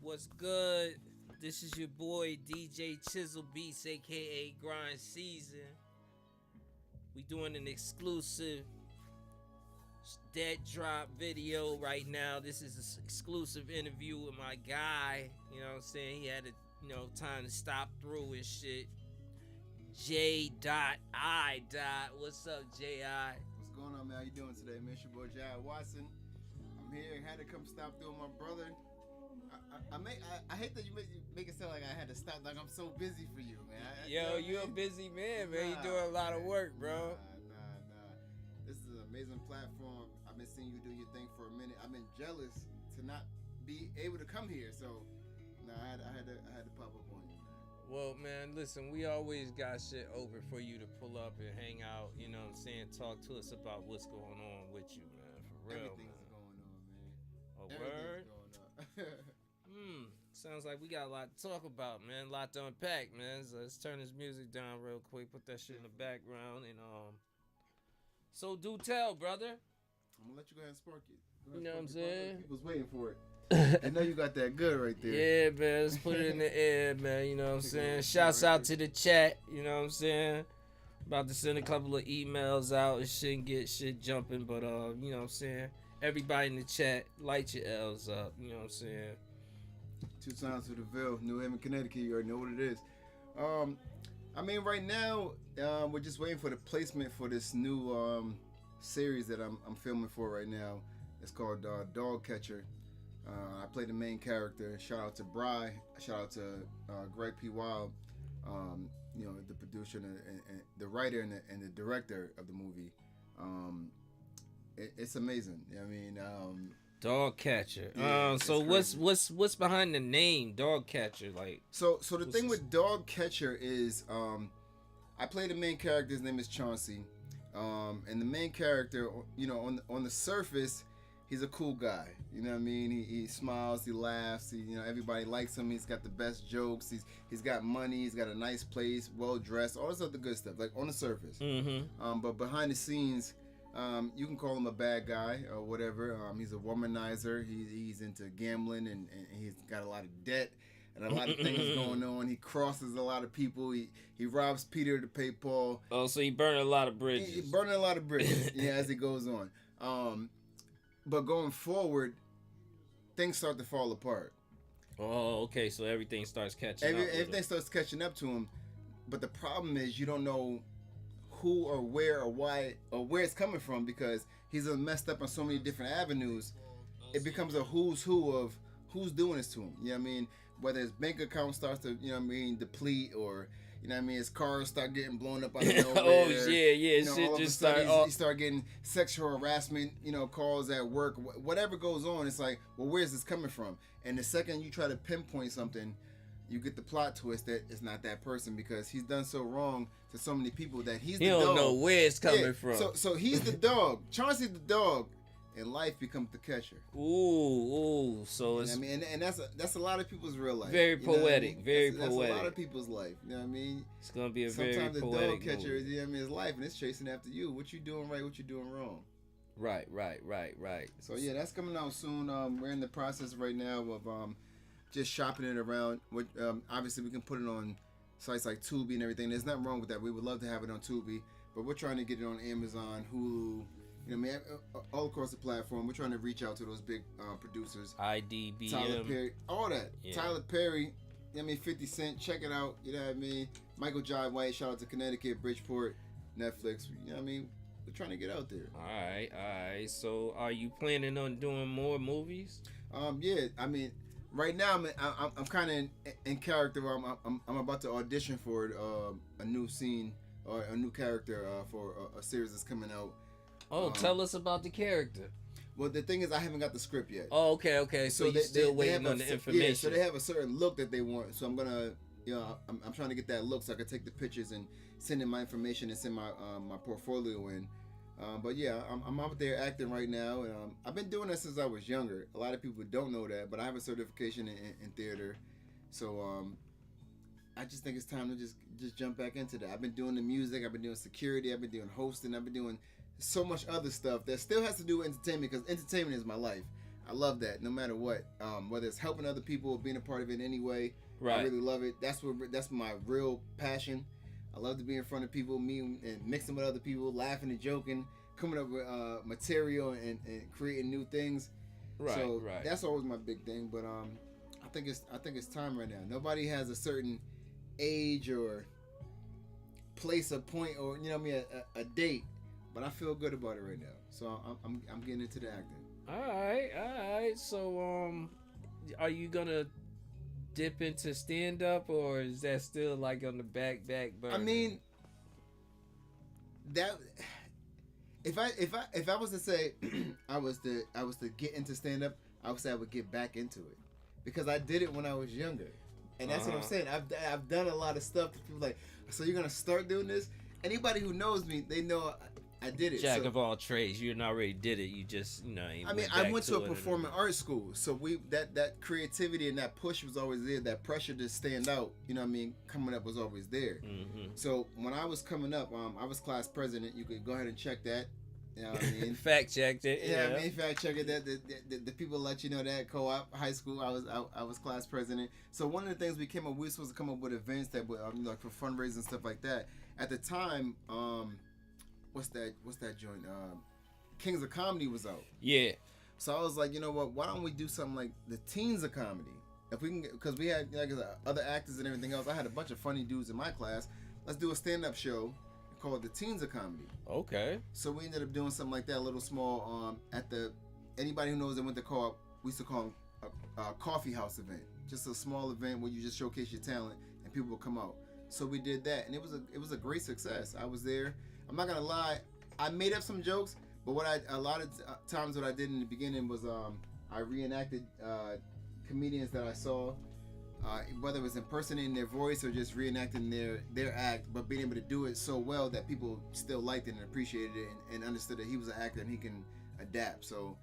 What's good? This is your boy DJ Chisel Beats, aka Grind Season. We doing an exclusive dead drop video right now. This is an exclusive interview with my guy. You know what I'm saying? He had time to stop through and shit. J.I. What's up, J.I.? What's going on, man? How you doing today, man? It's your boy J.I. Watson. I'm here. Had to come stop through with my brother. I hate that you make it sound like I had to stop. Like I'm so busy for you, man. You're a busy man, man. You doing a lot of work, bro. Nah. This is an amazing platform. I've been seeing you do your thing for a minute. I've been jealous to not be able to come here. So, I had to pop up on you, man. Well, man, listen, we always got shit open for you to pull up and hang out. You know what I'm saying? Talk to us about what's going on with you, man. For real, Everything's going on, man. A Everything's word? going on. Sounds like we got a lot to talk about, man. A lot to unpack, man. So let's turn this music down real quick. Put that shit in the background, and So do tell, brother. I'm gonna let you go ahead and spark it. You know what I'm saying? People's waiting for it. I know you got that good right there. Yeah, man. Let's put it in the air, man. You know what I'm saying? Shouts out to the chat. You know what I'm saying? About to send a couple of emails out and shit and get shit jumping, but you know what I'm saying? Everybody in the chat, light your L's up. You know what I'm saying? 2 times to the Ville, New Haven, Connecticut. You already know what it is. Right now, we're just waiting for the placement for this new series that I'm filming for right now. It's called Dog Catcher. I play the main character. Shout out to Bry. Shout out to Greg P. Wild. The producer and the writer and the director of the movie. It's amazing. Dog Catcher. Yeah, so what's behind the name Dog Catcher? Like, so the thing with Dog Catcher is I play the main character. His name is Chauncey, and the main character, on the surface, he's a cool guy. You know what I mean? He smiles, he laughs. Everybody likes him. He's got the best jokes. He's got money. He's got a nice place, well dressed, all this other good stuff. Like on the surface. Mm-hmm. But behind the scenes, you can call him a bad guy or whatever. He's a womanizer. He's into gambling and he's got a lot of debt and a lot of things going on. He crosses a lot of people. He robs Peter to pay Paul. Oh, so he burned a lot of bridges. He burning a lot of bridges. As it goes on. But going forward, things start to fall apart. Oh, okay. So everything starts catching up. Everything starts catching up to him. But the problem is you don't know who or where or why or where it's coming from because he's messed up on so many different avenues. It becomes a who's who of who's doing this to him. You know what I mean? Whether his bank account starts to, deplete or, his cars start getting blown up out of nowhere. Oh, yeah. Shit just start. He start getting sexual harassment, calls at work. Whatever goes on, it's like, well, where's this coming from? And the second you try to pinpoint something, you get the plot twist that it's not that person because he's done so wrong to so many people that he's the dog. He don't know where it's coming from. So he's the dog. Chauncey's the dog, and life becomes the catcher. Ooh. So it's and that's a lot of people's real life. Very poetic. Very that's poetic. That's a lot of people's life. You know what I mean? It's gonna be a Sometimes very the poetic dog catcher movie. is life, and it's chasing after you. What you doing right? What you doing wrong? Right. So that's coming out soon. We're in the process right now of just shopping it around. Obviously, we can put it on sites like Tubi and everything. There's nothing wrong with that. We would love to have it on Tubi, but we're trying to get it on Amazon, Hulu, all across the platform. We're trying to reach out to those big producers. IDBM. Tyler Perry, all that. Yeah. Tyler Perry, 50 Cent, check it out. You know what I mean? Michael Jai White, shout out to Connecticut, Bridgeport, Netflix. You know what I mean? We're trying to get out there. All right. So, are you planning on doing more movies? Yeah. Right now, I'm kind of in character. I'm about to audition for a new scene or a new character for a series that's coming out. Oh, tell us about the character. Well, the thing is, I haven't got the script yet. Oh, okay. So you're still waiting on the information. Yeah, so they have a certain look that they want. So I'm gonna, I'm trying to get that look so I can take the pictures and send in my information and send my my portfolio in. But yeah, I'm out there acting right now, and I've been doing that since I was younger. A lot of people don't know that, but I have a certification in theater, so I just think it's time to just jump back into that. I've been doing the music, I've been doing security, I've been doing hosting, I've been doing so much other stuff that still has to do with entertainment because entertainment is my life. I love that. No matter what, whether it's helping other people or being a part of it anyway, Right. I really love it. That's my real passion. I love to be in front of people, meeting and mixing with other people, laughing and joking, coming up with material and creating new things. Right. So right. that's always my big thing. But I think it's time right now. Nobody has a certain age or place, a point, or a date. But I feel good about it right now. So I'm getting into the acting. All right. So, are you gonna dip into stand up, or is that still like on the back burner? I mean, that if I was to say I was to get into stand up, I would say I would get back into it because I did it when I was younger, and that's what I'm saying. I've done a lot of stuff that people like. So you're gonna start doing this? Anybody who knows me, they know I did it. Jack of all trades. You already did it. You just I went to a performing arts school, so that creativity and that push was always there. That pressure to stand out, coming up was always there. Mm-hmm. So when I was coming up, I was class president. You could go ahead and check that. You know what I mean? Fact checked it. Yeah, fact check it. That the people let you know that co-op high school, I was class president. So one of the things we were supposed to come up with events that would like for fundraising and stuff like that. At the time, what's that joint? Kings of Comedy was out. Yeah. So I was like, you know what? Why don't we do something like the Teens of Comedy? If we can, because we had other actors and everything else. I had a bunch of funny dudes in my class. Let's do a stand-up show called the Teens of Comedy. Okay. So we ended up doing something like that, a little small. Anybody who knows that went to co-op, we used to call them a coffee house event. Just a small event where you just showcase your talent and people will come out. So we did that, and it was a great success. I was there. I'm not gonna lie, I made up some jokes, but a lot of times what I did in the beginning was I reenacted comedians that I saw, whether it was impersonating their voice or just reenacting their act, but being able to do it so well that people still liked it and appreciated it and understood that he was an actor and he can adapt. So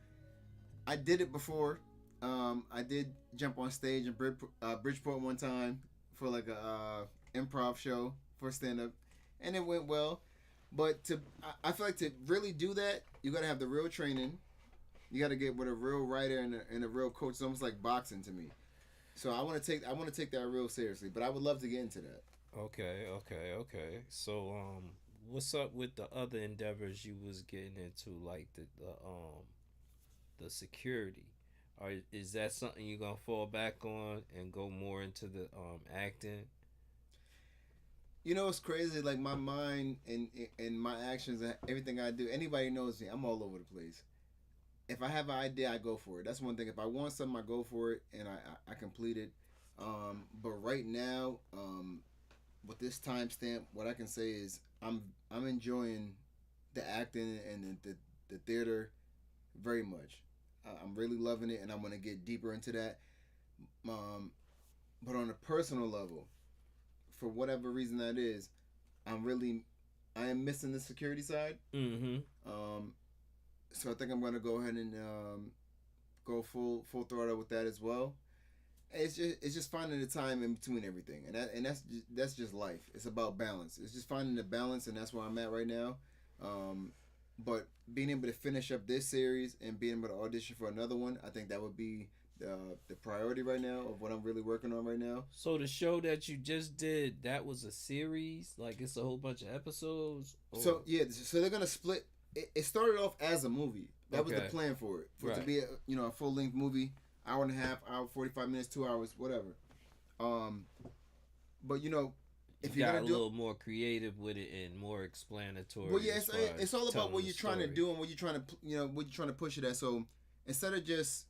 I did it before. I did jump on stage in Bridgeport one time for like a improv show for stand-up, and it went well. But I feel like to really do that, you got to have the real training. You got to get with a real writer and a real coach. It's almost like boxing to me. So I want to take that real seriously. But I would love to get into that. Okay. So what's up with the other endeavors you was getting into, like the security? Or is that something you're gonna fall back on and go more into the acting? You know, it's crazy. Like my mind and my actions and everything I do. Anybody knows me. I'm all over the place. If I have an idea, I go for it. That's one thing. If I want something, I go for it and I complete it. But right now, with this timestamp, what I can say is I'm enjoying the acting and the theater very much. I'm really loving it, and I'm gonna get deeper into that. But on a personal level, for whatever reason that is, I am missing the security side. Mm-hmm. So I think I'm gonna go ahead and go full throttle with that as well. It's just finding the time in between everything, and that's just life. It's about balance. It's just finding the balance, and that's where I'm at right now. But being able to finish up this series and being able to audition for another one, I think that would be the priority right now of what I'm really working on right now. So the show that you just did, that was a series? Like it's a whole bunch of episodes? Or? So they're gonna split. It started off as a movie. That was the plan for it. For it to be a full length movie, hour and a half, hour 45 minutes, 2 hours, whatever. But if you you're got gonna a little more creative with it and more explanatory. Well, yeah, it's all about what you're trying to do and what you're trying to push it at. So instead of just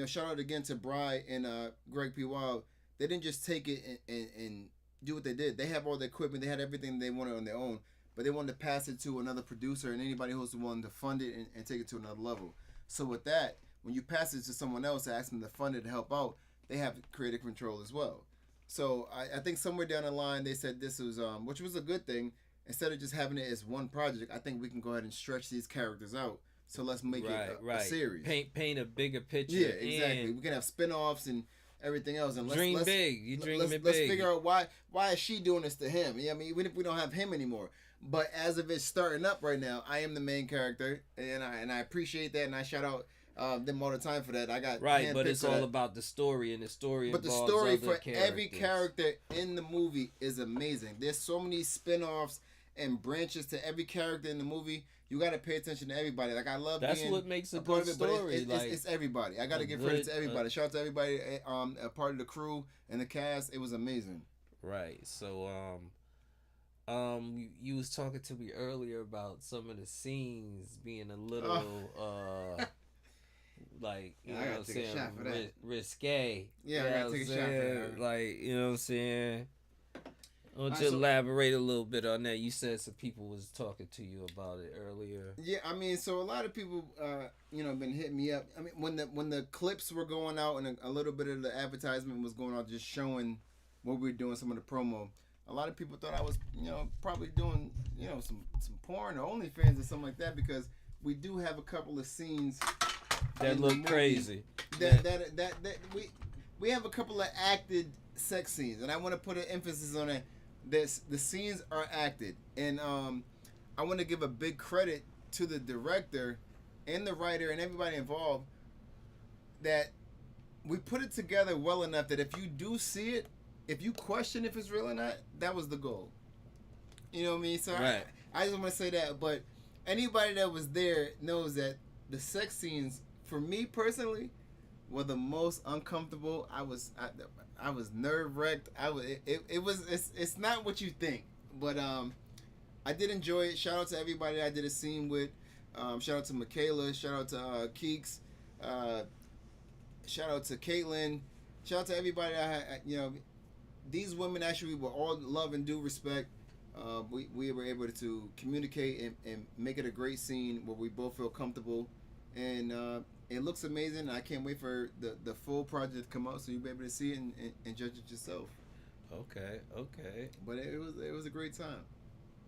shout out again to Bry and Greg P. Wild, they didn't just take it and do what they did. They have all the equipment, they had everything they wanted on their own, but they wanted to pass it to another producer and anybody who's willing to fund it and take it to another level. So with that, when you pass it to someone else and ask them to fund it to help out, they have creative control as well. So I think somewhere down the line they said this was which was a good thing. Instead of just having it as one project, I think we can go ahead and stretch these characters out. So let's make it a series. Paint a bigger picture. Yeah, exactly. We can have spin-offs and everything else. And let's big. You dreaming big. Let's figure out why is she doing this to him? I mean, even if we don't have him anymore. But as of it's starting up right now, I am the main character, and I appreciate that, and I shout out them all the time for that. I got right, but handpicked it's for all that. about the story, and the story But the involves story other for characters. every character in the movie is amazing. There's so many spin-offs and branches to every character in the movie. You got to pay attention to everybody. Like I love That's being what makes a part good of it, but story. it's everybody. I got to give credit to everybody. Shout out to everybody, a part of the crew and the cast. It was amazing. Right. So you was talking to me earlier about some of the scenes being a little like you know what I'm saying, risque. Yeah, I gotta take a shot for that. Like you know what I'm saying. I want you to So, elaborate a little bit on that. You said some people was talking to you about it earlier. Yeah, I mean, so a lot of people, been hitting me up. I mean, when the clips were going out and a little bit of the advertisement was going out, just showing what we were doing, some of the promo. A lot of people thought I was, probably doing, some porn or OnlyFans or something like that because we do have a couple of scenes that look crazy. That we have a couple of acted sex scenes, and I want to put an emphasis on it. The scenes are acted, and I want to give a big credit to the director and the writer and everybody involved that we put it together well enough that if you do see it, if you question if it's real or not, that was the goal. You know what I mean? So right. I just want to say that, but anybody that was there knows that the sex scenes, for me personally, were the most uncomfortable. I was nerve wracked. It's not what you think, but I did enjoy it. Shout out to everybody I did a scene with. Shout out to Michaela. Shout out to Keeks. Shout out to Caitlin. Shout out to everybody. These women actually were all love and due respect. We were able to communicate and make it a great scene where we both feel comfortable, and it looks amazing. I can't wait for the full project to come out so you'll be able to see it and judge it yourself. Okay. But it was a great time.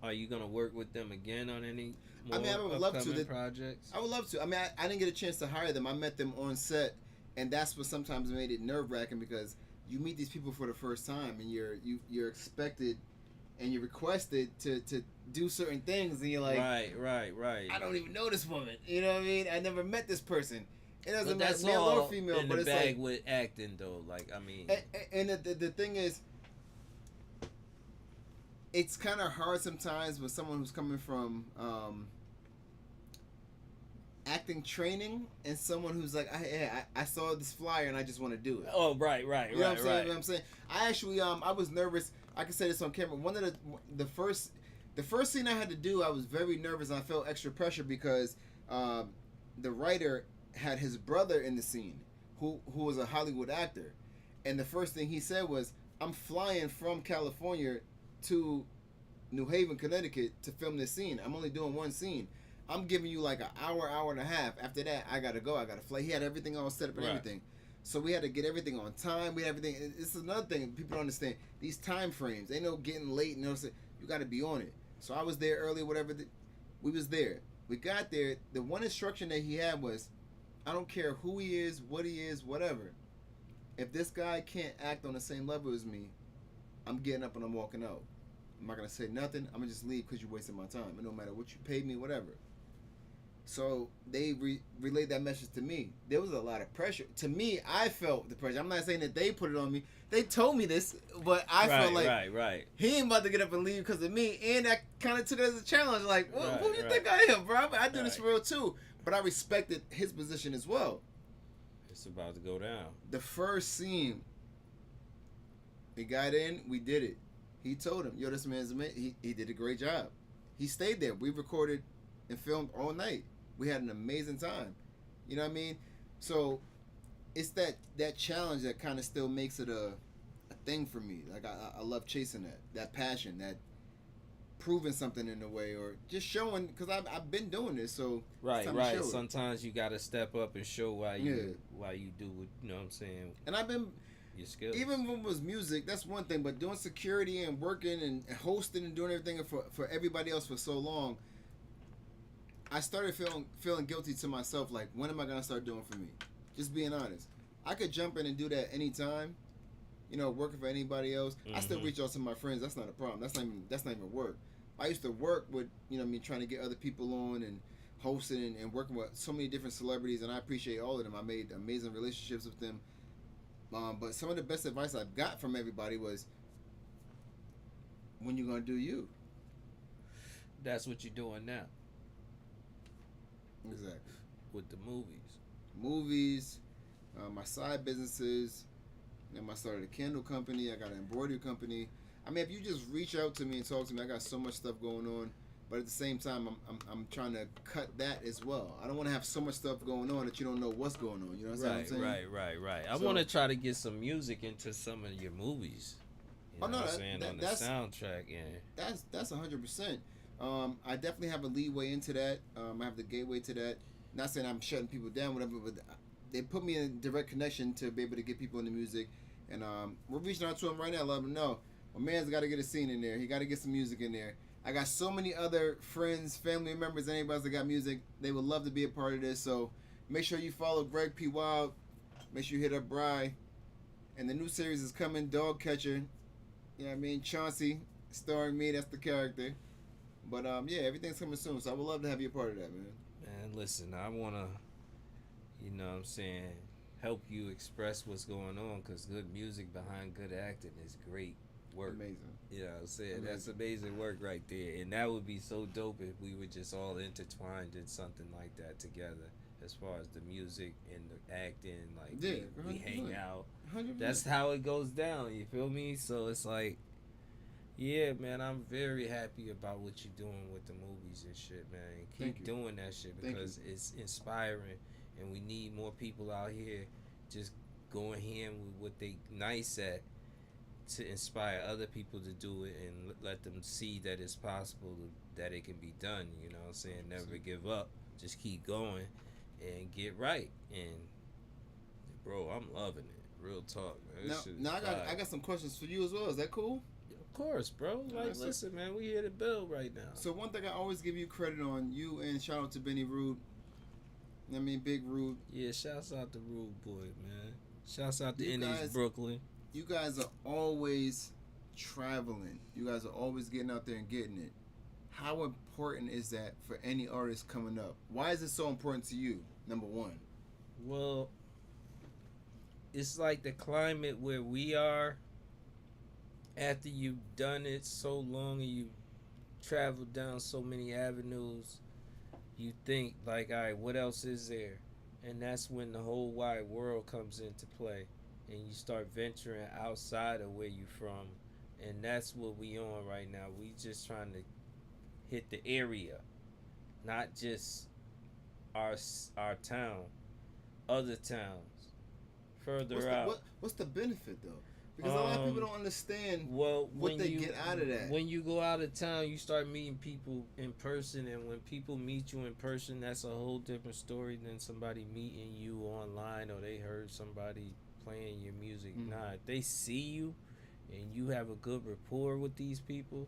Are you gonna work with them again on any more I would love to. Projects? I would love to. I mean, I didn't get a chance to hire them. I met them on set, and that's what sometimes made it nerve wracking because you meet these people for the first time and you're expected and you're requested to do certain things, and you're like, right. I don't even know this woman. You know what I mean? I never met this person. It doesn't matter male or female, in but the it's bag like with acting though. Like I mean, and the thing is, it's kind of hard sometimes with someone who's coming from acting training and someone who's like, I saw this flyer and I just want to do it. Oh, right. You know what I'm saying? I actually I was nervous. I can say this on camera. One of the first scene I had to do, I was very nervous and I felt extra pressure because the writer had his brother in the scene who was a Hollywood actor, and the first thing he said was, I'm flying from California to New Haven, Connecticut to film this scene. I'm only doing one scene. I'm giving you like an hour and a half. After that, I gotta go. I gotta fly. He had everything all set up and everything. So we had to get everything on time. We had everything. This is another thing people don't understand. These time frames. They know getting late and you got to be on it. So I was there early, whatever. We was there. We got there. The one instruction that he had was, I don't care who he is, what he is, whatever. If this guy can't act on the same level as me, I'm getting up and I'm walking out. I'm not going to say nothing. I'm going to just leave because you're wasting my time. And no matter what you paid me, whatever. So they relayed that message to me. There was a lot of pressure. To me, I felt the pressure. I'm not saying that they put it on me. They told me this, but I felt like he ain't about to get up and leave because of me. And I kind of took it as a challenge. Like, who do you think I am, bro? I do this for real too. But I respected his position as well. It's about to go down. The first scene, we got in, we did it. He told him, yo, this man's amazing. He did a great job. He stayed there. We recorded and filmed all night. We had an amazing time. You know what I mean? So it's that challenge that kind of still makes it a thing for me. Like I love chasing that passion, that proving something in a way, or just showing, because I've been doing this. So right. Sometimes you got to step up and show why you do what, you know what I'm saying. And I've been your skills. Even when it was music, that's one thing, but doing security and working and hosting and doing everything for everybody else for so long, I started feeling guilty to myself. Like, when am I gonna start doing for me? Just being honest. I could jump in and do that anytime. Working for anybody else. I still reach out to my friends. That's not a problem. That's not even work. I used to work with, trying to get other people on and hosting and working with so many different celebrities, and I appreciate all of them. I made amazing relationships with them. But some of the best advice I've got from everybody was, when you gonna do you? That's what you're doing now Exactly. with the movies. Movies, my side businesses. I started a candle company. I got an embroidery company. I mean, if you just reach out to me and talk to me, I got so much stuff going on. But at the same time, I'm trying to cut that as well. I don't want to have so much stuff going on that you don't know what's going on. You know what I'm saying? Right. I want to try to get some music into some of your movies. You know what I'm saying? On the soundtrack, yeah. That's 100%. I definitely have a leeway into that. I have the gateway to that. Not saying I'm shutting people down, whatever, but they put me in direct connection to be able to get people into music. And we're reaching out to them right now, let them know. My man's got to get a scene in there. He got to get some music in there. I got so many other friends, family members, anybody that got music. They would love to be a part of this. So make sure you follow Greg P. Wild. Make sure you hit up Bry. And the new series is coming, Dog Catcher. You know what I mean? Chauncey, starring me. That's the character. But yeah, everything's coming soon. So I would love to have you a part of that, man. Man, listen, I want to, you know what I'm saying, help you express what's going on, because good music behind good acting is great work. Amazing. You know what I'm saying? That's amazing work right there. And that would be so dope if we were just all intertwined in something like that together, as far as the music and the acting. Like, yeah, we hang out. 100%. That's how it goes down, you feel me? So it's like, yeah, man, I'm very happy about what you're doing with the movies and shit, man. Keep doing that shit, because it's inspiring, and we need more people out here just going ham with what they nice at, to inspire other people to do it and let them see that it's possible, that it can be done. You know what I'm saying? Never give up. Just keep going and get right. And bro, I'm loving it. Real talk, man. Now I got some questions for you as well. Is that cool? Of course, bro. Like, listen, man, we here to build right now. So one thing I always give you credit on, you, and shout out to Benny Rude. I mean, Big Rude. Yeah, shouts out to Rude Boy, man. Shouts out to Indies Brooklyn. You guys are always traveling. You guys are always getting out there and getting it. How important is that for any artist coming up? Why is it so important to you, number one? Well, it's like the climate where we are. After you've done it so long and you've traveled down so many avenues, you think, like, all right, what else is there? And that's when the whole wide world comes into play, and you start venturing outside of where you from. And that's what we on right now. We just trying to hit the area, not just our town, other towns, further out. What's the benefit, though? Because a lot of people don't understand what they get out of that. When you go out of town, you start meeting people in person, and when people meet you in person, that's a whole different story than somebody meeting you online, or they heard somebody playing your music. Nah, if they see you and you have a good rapport with these people,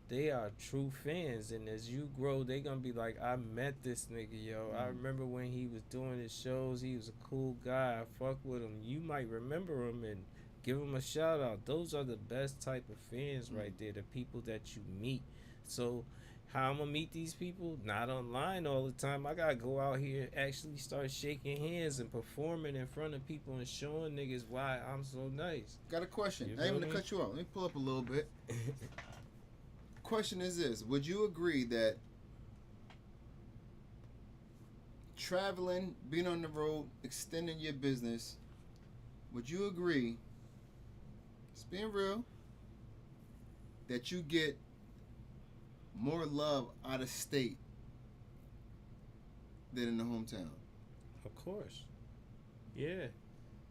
they are true fans. And as you grow, they gonna be like, I met this nigga, yo. I remember when he was doing his shows. He was a cool guy. I fuck with him. You might remember him and give them a shout out. Those are the best type of fans right there, the people that you meet. So how I'm gonna meet these people? Not online all the time. I gotta go out here and actually start shaking hands and performing in front of people and showing niggas why I'm so nice. Got a question. I ain't gonna cut you off. Let me pull up a little bit. Question is this: would you agree that traveling, being on the road, extending your business, would you agree, just being real, that you get more love out of state than in the hometown? Of course. Yeah.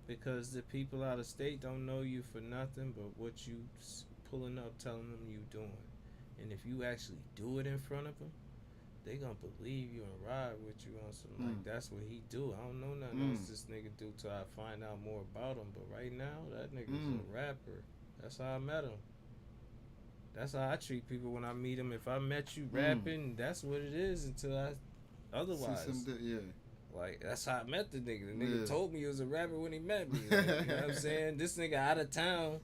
Because the people out of state don't know you for nothing but what you pulling up telling them you doing. And if you actually do it in front of them, they gonna believe you and ride with you on some like, that's what he do. I don't know nothing else this nigga do till I find out more about him. But right now, that nigga's a rapper. That's how I met him. That's how I treat people when I meet them. If I met you rapping, that's what it is until I otherwise. Like, that's how I met the nigga. The nigga told me he was a rapper when he met me. Like, you know what I'm saying? This nigga out of town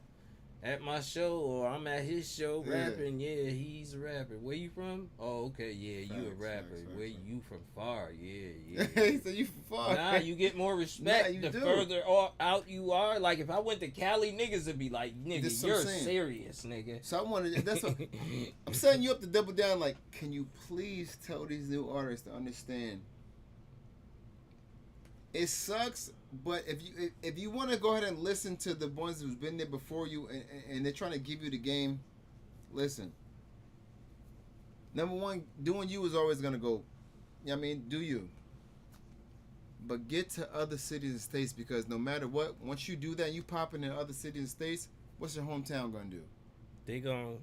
at my show or I'm at his show Yeah. rapping, yeah, he's a rapper. Where you from? Oh, okay, yeah, you a Facts, rapper. facts, Where facts. you from? Far, yeah. He said you far. Nah, you get more respect Nah, you the do. further out you are. Like if I went to Cali, niggas would be like, nigga, This what I'm you're saying. serious, nigga. So I wanted. That's what I'm setting you up to double down. Like, can you please tell these new artists to understand? It sucks, but if you want to go ahead and listen to the ones who's been there before you and they're trying to give you the game, listen. Number one, doing you is always gonna go. I mean, do you. But get to other cities and states because no matter what, once you do that, you pop in other cities and states. What's your hometown gonna do? They gonna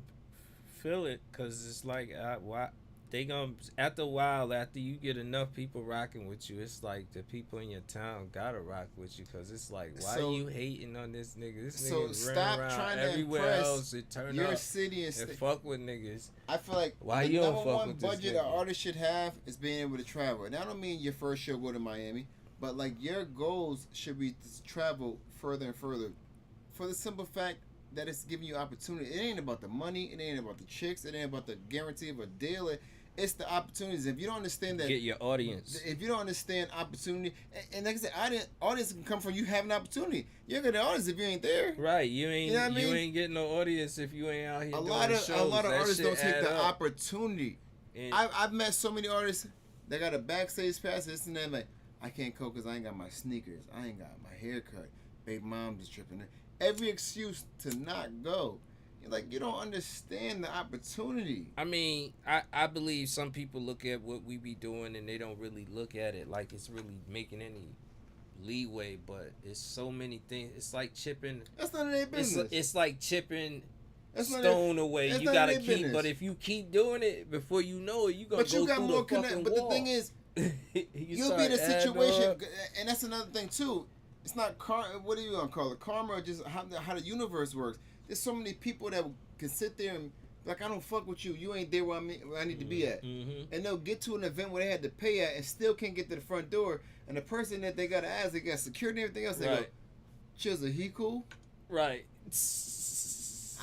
feel it because it's like why they gonna after a while after you get enough people rocking with you, it's like the people in your town gotta rock with you because it's like why So- you hating on this nigga? This so nigga stop running around trying to everywhere impress else and turn your up city and and state. fuck with niggas. I feel like Why the you don't number fuck one with this budget an nigga? artist should have is being able to travel. And I don't mean your first show go to Miami, but like your goals should be to travel further and further, for the simple fact that it's giving you opportunity. It ain't about the money. It ain't about the chicks. It ain't about the guarantee of a deal. It's the opportunities. If you don't understand that, Get your audience. if you don't understand opportunity, and like I said, audience can come from you having opportunity. You're gonna audience if you ain't there. Right, you ain't You know what I mean? you ain't getting no audience if you ain't out here A doing lot of shows. That artists shit don't take add the up. opportunity. And I've met so many artists that got a backstage pass, this and that. Like, I can't go because I ain't got my sneakers. I ain't got my haircut. Baby mom's just tripping. Every excuse to not go. You're like, you don't understand the opportunity. I mean, I believe some people look at what we be doing and they don't really look at it like it's really making any leeway, but it's so many things. It's like chipping. That's none of their business. It's like chipping That's none of stone away. that's You none of gotta their keep, business. but if you keep doing it, before you know it, you gonna But go you got through more the fucking connect. But wall. the thing is, you'll be in a situation, and that's another thing too. It's not what are you gonna call it? Karma, or just how the universe works. There's so many people that can sit there and be like, I don't fuck with you. You ain't there where I need to be at. Mm-hmm. And they'll get to an event where they had to pay at and still can't get to the front door. And the person that they got to ask, they got security and everything else. They go, Right. Chisel, he cool? Right.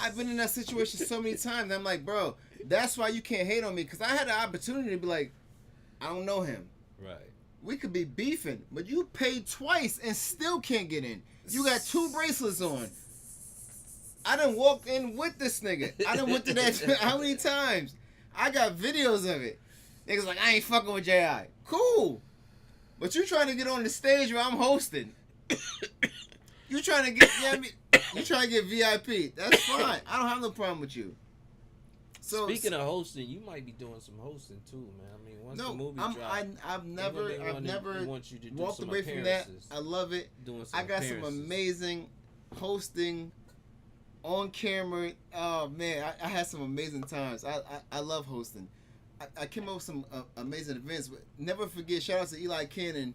I've been in that situation so many times. I'm like, bro, that's why you can't hate on me. Because I had the opportunity to be like, I don't know him. Right. We could be beefing, but you paid twice and still can't get in. You got 2 bracelets on. I done walked in with this nigga. I done went to that how many times? I got videos of it. Niggas like, I ain't fucking with J.I. Cool. But you trying to get on the stage where I'm hosting. You trying to get, you trying to get VIP. That's fine. I don't have no problem with you. So Speaking of hosting, you might be doing some hosting too, man. I mean, once the movie drops, I've never want you to do walked some away from that. appearances. I love it. Doing some I got some appearances. amazing hosting on camera. Oh man, I had some amazing times. I love hosting. I came up with some amazing events. But never forget, shout out to Eli Cannon.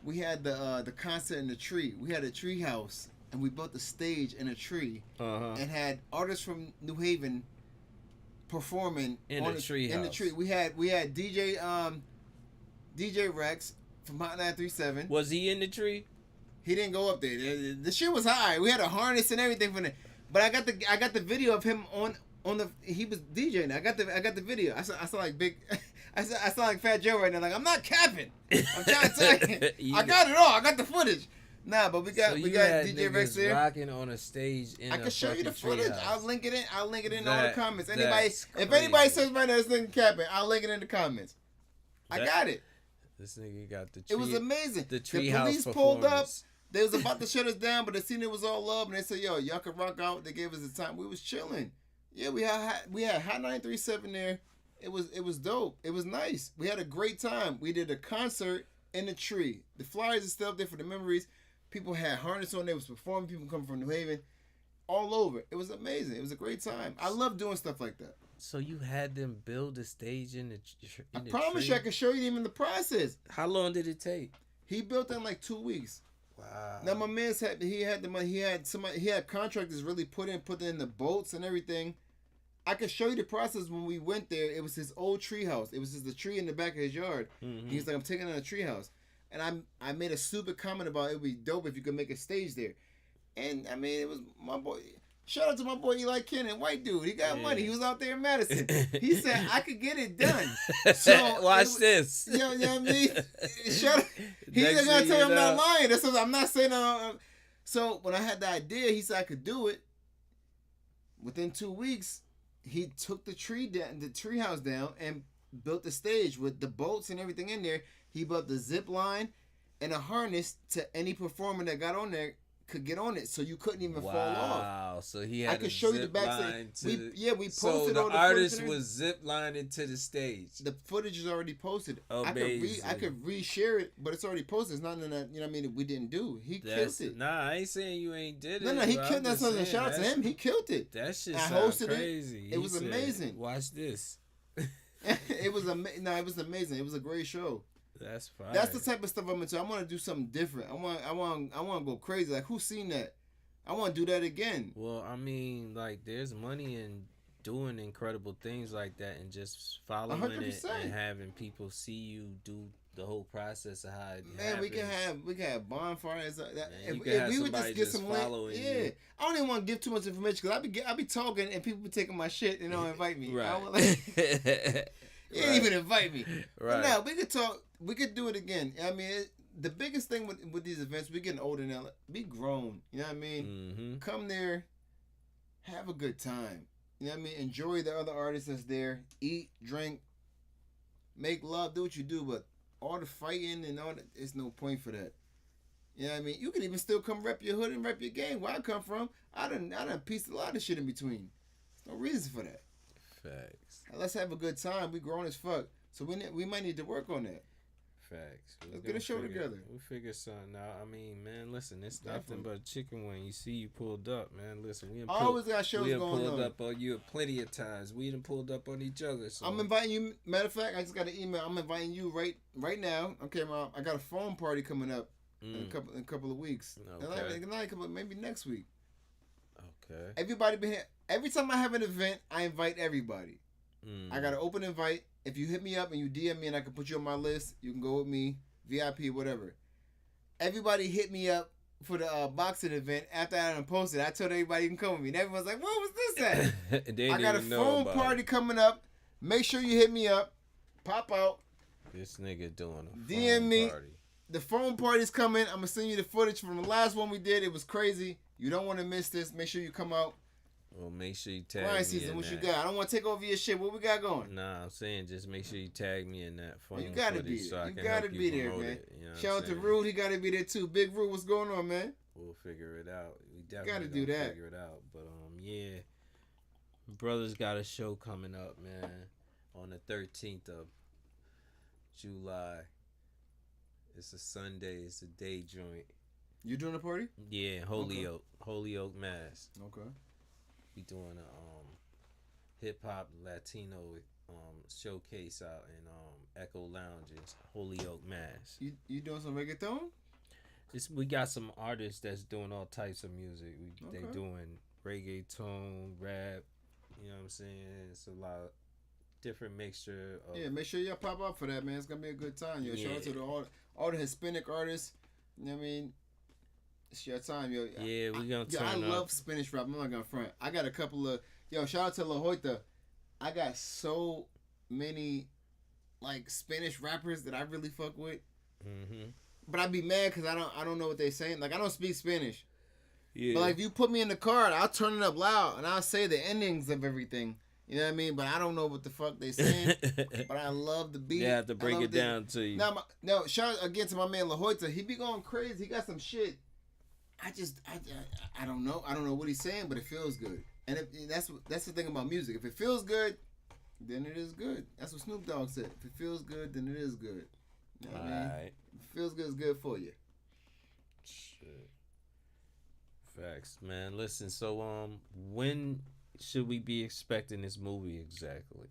We had the concert in the tree. We had a tree house, and we built the stage in a tree, and had artists from New Haven performing In the tree In the house. tree, we had DJ Rex from Hot 937. Was he in the tree? He didn't go up there. The shit was high. We had a harness and everything for the. But I got the video of him on the. He was DJing. I got the video. I sound like big. I sound like Fat Joe right now. Like, I'm not capping. I'm trying to tell you. I got it all. I got the footage. Nah, but we got DJ Rex there. Rocking on a stage. In I can show you the footage. I'll link it in. I'll link it in all the That- comments. that's If anybody crazy. says my name is capping, I'll link it in the comments. I got it. This nigga got the tree. It was amazing. The The treehouse police pulled up. performance. They was about to shut us down, but they seen it was all love, and they said, "Yo, y'all can rock out." They gave us the time. We was chilling. Yeah, we had Hot 937 there. It was dope. It was nice. We had a great time. We did a concert in the tree. The flyers are still up there for the memories. People had harness on. They was performing. People come from New Haven, all over. It was amazing. It was a great time. I love doing stuff like that. So you had them build a stage in the. I promise you, I can show you even the process. How long did it take? He built that in like 2 weeks. Wow. Now my man's had the money. He had contractors really put in the bolts and everything. I could show you the process when we went there. It was his old tree house. It was just the tree in the back of his yard. Mm-hmm. He's like, I'm taking on a tree house. And I made a stupid comment about it would be dope if you could make a stage there. And I mean, it was my boy. Shout out to my boy Eli Cannon, white dude. He got Yeah. money. He was out there in Madison. He said I could get it done. So watch this. You know what I mean? Shut up. He's Next not gonna thing tell you you I'm not know- lying. That's what I'm not saying. So when I had the idea, he said I could do it. Within 2 weeks, he took the tree house down, and built the stage with the bolts and everything in there. He built the zip line and a harness to any performer that got on there could get on it, so you couldn't even fall off. Wow! So he had. I could show you the zip backstage. line to We posted so all the the footage artist and was zip lining to the stage. the footage is already posted. Amazing. I could reshare it, but it's already posted. It's nothing that you know what I mean we didn't do. He killed it. Nah, I ain't saying you ain't did it. No, he bro. killed I'm that. just Something. saying, Shout out to that's- him. He killed it. That shit I sound hosted it. crazy. It was amazing. Watch this. It was amazing. No, it was amazing. It was a great show. That's fine. That's the type of stuff I'm into. I want to do something different. I want to go crazy. Like who's seen that? I want to do that again. Well, I mean, like, there's money in doing incredible things like that, and just following it 100%. and having people see you do the whole process of how it Man, happens. we can have bonfires. Like that. Man, you can have we would somebody just get just some following yeah. you. I don't even want to give too much information because I be talking and people be taking my shit and don't invite me. Right. I would like, you didn't even invite me. Right. But no, we could talk. We could do it again. I mean, the biggest thing with these events, we getting older now. Be grown. You know what I mean? Mm-hmm. Come there, have a good time. You know what I mean? Enjoy the other artists that's there. Eat, drink, make love, do what you do. But all the fighting and all that, there's no point for that. You know what I mean? You can even still come rep your hood and rep your gang. Where I come from, I done pieced a lot of shit in between. There's no reason for that. Facts. Let's have a good time. We grown as fuck. So we might need to work on that. Facts. Let's get a show together. We figure something out. I mean, man, listen, it's nothing Definitely. but chicken wing. You see, you pulled up, man. Listen, we done Always got shows we done going pulled on. up on you plenty of times. We done pulled up on each other. So. I'm inviting you. Matter of fact, I just got an email. I'm inviting you right now. Okay, Mom. I got a phone party coming up in a couple of weeks. Okay. Maybe next week. Okay. Everybody been here. Every time I have an event, I invite everybody. I got an open invite. If you hit me up and you DM me and I can put you on my list, you can go with me, VIP, whatever. Everybody hit me up for the boxing event after I done posted. I told everybody you can come with me. And everyone's like, what was this at? I got a phone party coming up. Make sure you hit me up. Pop out. This nigga doing a DM phone me. party. The phone party's coming. I'm going to send you the footage from the last one we did. It was crazy. You don't want to miss this. Make sure you come out. Well, make sure you tag Grind me season, in what that. you got? I don't want to take over your shit. What we got going? Nah, I'm saying just make sure you tag me in that phone You gotta footage be so there. I You can gotta help be you there, promote man. it. You know what Shout I'm out to saying? Rude. He got to be there too. Big Rude, what's going on, man? We'll figure it out. We Gotta definitely do gonna that. figure it out. But yeah, brothers got a show coming up, man, on the 13th of July. It's a Sunday. It's a day joint. You doing a party? Yeah, Holy Oak, Mass. Okay. We doing a hip hop Latino showcase out in Echo Lounges, Holy Oak, Mass. You doing some reggaeton? We got some artists that's doing all types of music. They Okay. doing reggaeton, rap. You know what I'm saying? It's a lot of different mixture of. Yeah, make sure y'all pop up for that, man. It's gonna be a good time. Yo, shout out to all the Hispanic artists. You know what I mean? It's your time, yo. Yeah, we gonna Yo, I turn up. love Spanish rap. I'm not gonna front. I got a couple of shout out to La Hoyta. I got so many like Spanish rappers that I really fuck with. Mm-hmm. But I'd be mad because I don't know what they saying. Like I don't speak Spanish. Yeah. But like if you put me in the car, I'll turn it up loud and I'll say the endings of everything. You know what I mean? But I don't know what the fuck they saying. But I love the beat. They have to I break love it down to you. No, shout out again to my man La Hoyta. He be going crazy. He got some shit. I don't know. I don't know what he's saying, but it feels good. And that's the thing about music. If it feels good, then it is good. That's what Snoop Dogg said. If it feels good, then it is good. You know what I mean? Alright. If it feels good, it's good for you. Shit. Facts, man. Listen, so when should we be expecting this movie exactly?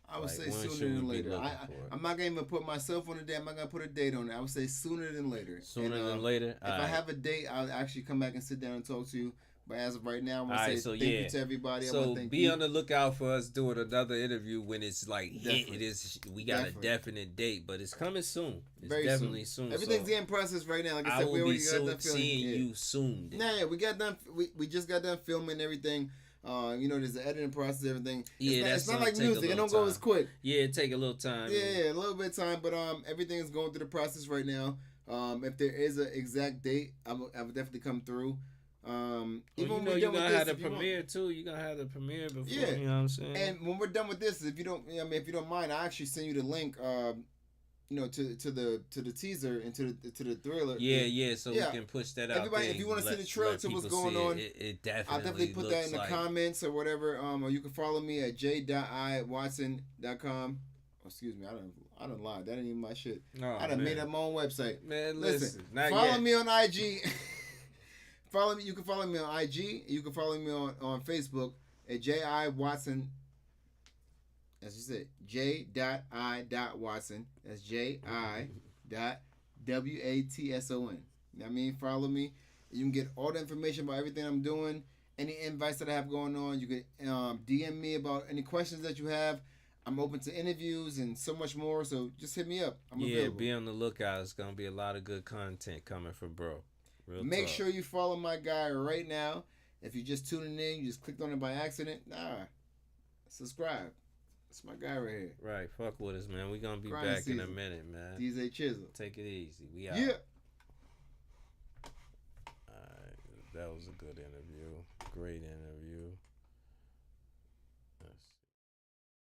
I would say when sooner should we than be later. looking for it? I'm not gonna even put myself on a date. I'm not gonna put a date on it. I would say sooner than later. Sooner And, than later. If I have a date, I'll actually come back and sit down and talk to you. But as of right now, I want Alright, to say so thank you to everybody. I So want to thank be you. on the lookout for us doing another interview when it's like hit. Definitely. It is. We got Definitely. a definite date, but it's coming soon. It's Very definitely soon. Everything's so in process right now. Like I I said, will we be already got done filming. seeing you soon. Then. Nah, we got done. We just got done filming everything. There's the editing process, everything. Yeah, it's not like music. It don't go as quick. Yeah, it take a little time. Yeah, a little bit of time, but everything is going through the process right now. If there is an exact date, I will definitely come through. Even when you we're done with gonna this, have the if you want- premiere too. You gonna have the premiere before. Yeah. You know what I'm saying? And when we're done with this, if you don't, if you don't mind, I actually send you the link. To the teaser and to the thriller. Yeah. So we can push that out. Everybody, if you want to see the trailer to what's going on, it definitely. I'll definitely put that in the comments or whatever. Or you can follow me at j.iwatson.com. Oh, excuse me, I don't lie. That ain't even my shit. Oh, I done made up my own website. Man, listen, not follow yet. me on IG. Follow me. You can follow me on IG. You can follow me on Facebook at j.i.watson. As you said, j.i.watson. That's j.i.watson. I mean, follow me. You can get all the information about everything I'm doing. Any invites that I have going on. You can DM me about any questions that you have. I'm open to interviews and so much more. So just hit me up. I'm available. Be on the lookout. It's gonna be a lot of good content coming from bro. Make sure you follow my guy right now. If you're just tuning in, you just clicked on it by accident. Subscribe. That's my guy right here. Right, fuck with us, man. We gonna be Grind back season. in a minute, man. DJ Chisel. Take it easy. We out. Yeah. Alright, that was a good interview. Great interview.